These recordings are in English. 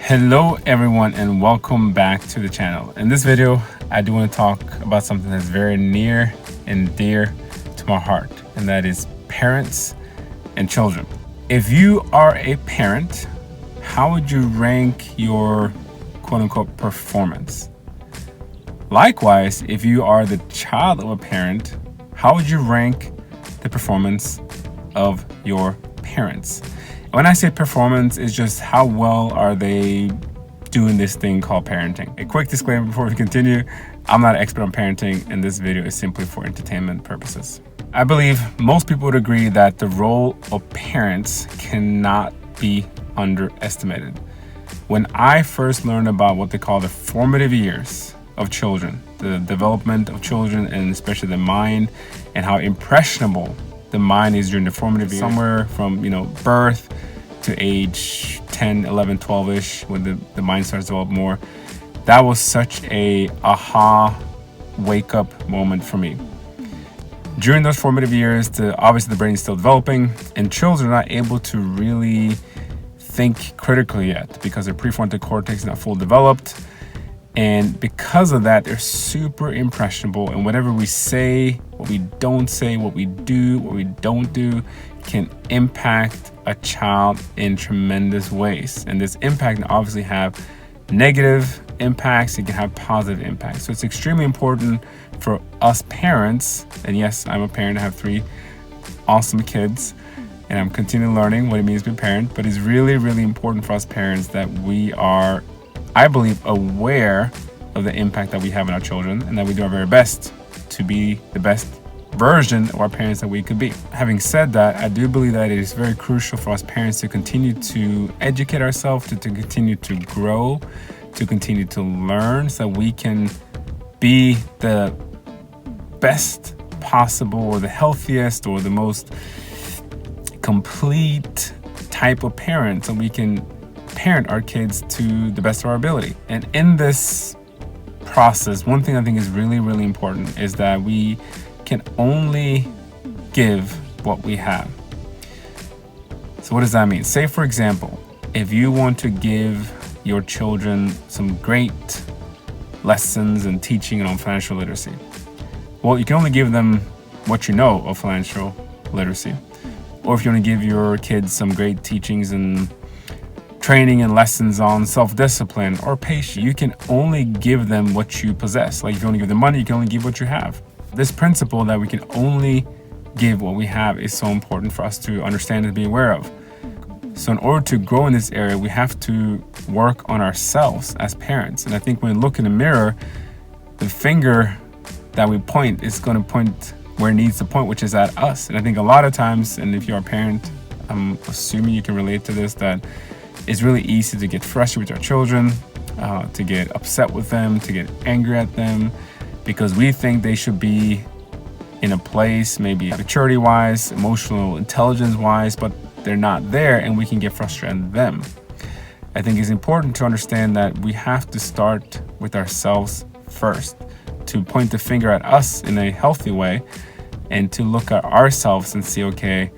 Hello everyone and welcome back to the channel. In this video, I do want to talk about something that's very near and dear to my heart, and that is parents and children. If you are a parent, how would you rank your quote-unquote performance? Likewise, if you are the child of a parent, how would you rank the performance of your parents? When I say performance, it's just how well are they doing this thing called parenting. A quick disclaimer before we continue, I'm not an expert on parenting, and this video is simply for entertainment purposes. I believe most people would agree that the role of parents cannot be underestimated. When I first learned about what they call the formative years of children, the development of children, and especially the mind, and how impressionable the mind is during the formative years, somewhere from birth to age 10, 11, 12-ish, when the mind starts to develop more. That was such a aha wake-up moment for me. During those formative years, obviously the brain is still developing, and children are not able to really think critically yet because their prefrontal cortex is not fully developed. And because of that, they're super impressionable, and whatever we say, what we don't say, what we do, what we don't do, can impact a child in tremendous ways. And this impact can obviously have negative impacts, it can have positive impacts. So it's extremely important for us parents, and yes, I'm a parent, I have 3 awesome kids, and I'm continuing learning what it means to be a parent, but it's really, really important for us parents that we are, I believe, aware of the impact that we have on our children, and that we do our very best to be the best version of our parents that we could be. Having said that, I do believe that it is very crucial for us parents to continue to educate ourselves, to continue to grow, to continue to learn, so that we can be the best possible, or the healthiest, or the most complete type of parent, so we can parent our kids to the best of our ability. And in this process, one thing I think is really, really important is that we can only give what we have. So what does that mean? Say, for example, if you want to give your children some great lessons and teaching on financial literacy, well, you can only give them what you know of financial literacy. Or if you want to give your kids some great teachings and training and lessons on self-discipline or patience, you can only give them what you possess. Like if you want to give them money, you can only give what you have. This principle that we can only give what we have is so important for us to understand and be aware of. So in order to grow in this area, we have to work on ourselves as parents. And I think when we look in the mirror, the finger that we point is going to point where it needs to point, which is at us. And I think a lot of times, and if you're a parent, I'm assuming you can relate to this, that it's really easy to get frustrated with our children, to get upset with them, to get angry at them, because we think they should be in a place, maybe maturity-wise, emotional intelligence-wise, but they're not there, and we can get frustrated at them. I think it's important to understand that we have to start with ourselves first, to point the finger at us in a healthy way, and to look at ourselves and see, okay,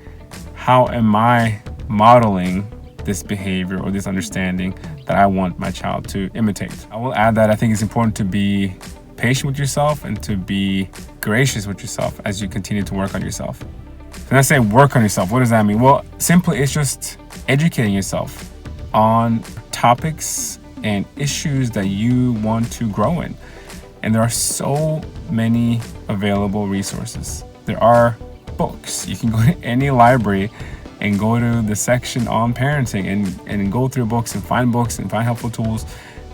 how am I modeling this behavior or this understanding that I want my child to imitate? I will add that I think it's important to be patient with yourself and to be gracious with yourself as you continue to work on yourself. When I say work on yourself, what does that mean? Well, simply it's just educating yourself on topics and issues that you want to grow in. And there are so many available resources. There are books. You can go to any library and go to the section on parenting and go through books and find helpful tools.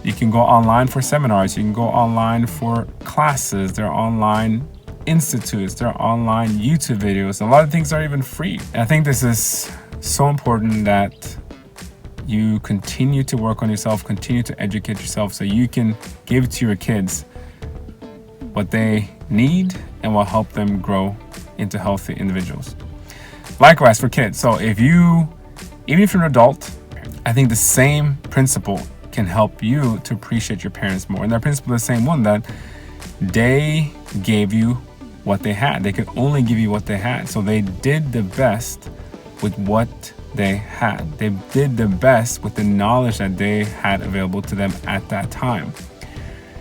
You can go online for seminars. You can go online for classes. There are online institutes. There are online YouTube videos. A lot of things are even free. And I think this is so important that you continue to work on yourself, continue to educate yourself, so you can give to your kids what they need and will help them grow into healthy individuals. Likewise for kids. So even if you're an adult, I think the same principle can help you to appreciate your parents more. And that principle is the same one, that they gave you what they had. They could only give you what they had. So they did the best with what they had. They did the best with the knowledge that they had available to them at that time.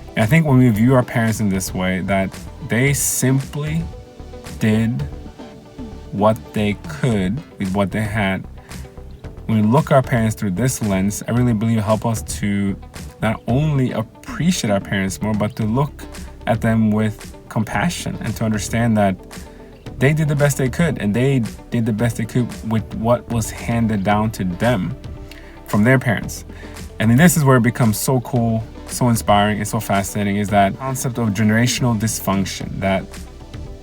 And I think when we view our parents in this way, that they simply did what they could with what they had. When we look at our parents through this lens, I really believe it helps us to not only appreciate our parents more, but to look at them with compassion and to understand that they did the best they could, and they did the best they could with what was handed down to them from their parents. And then this is where it becomes so cool, so inspiring, and so fascinating, is that concept of generational dysfunction, that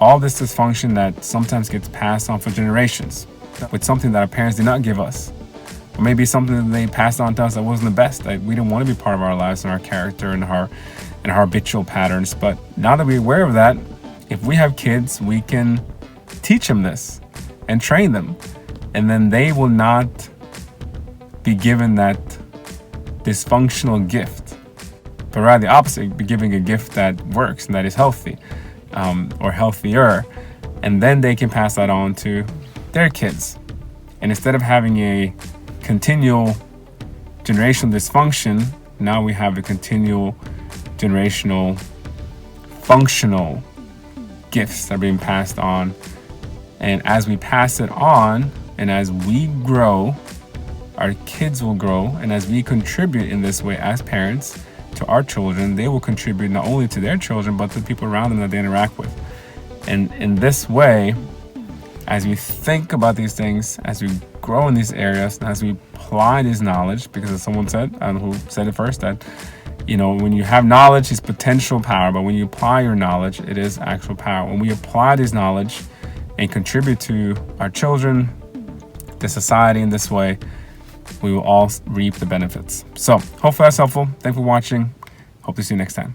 all this dysfunction that sometimes gets passed on for generations with something that our parents did not give us, or maybe something that they passed on to us that wasn't the best, that we didn't want to be part of our lives and our character and our habitual patterns. But now that we're aware of that, if we have kids, we can teach them this and train them, and then they will not be given that dysfunctional gift, but rather the opposite, be giving a gift that works and that is healthy, or healthier, and then they can pass that on to their kids. And instead of having a continual generational dysfunction, now we have a continual generational functional gifts that are being passed on. And as we pass it on, and as we grow, our kids will grow. And as we contribute in this way as parents to our children, they will contribute not only to their children, but to the people around them that they interact with. And in this way, as we think about these things, as we grow in these areas, and as we apply this knowledge, because as someone said, I don't know who said it first, that when you have knowledge, it's potential power, but when you apply your knowledge, it is actual power. When we apply this knowledge and contribute to our children, the society in this way, we will all reap the benefits. So hopefully that's helpful. Thanks for watching. Hope to see you next time.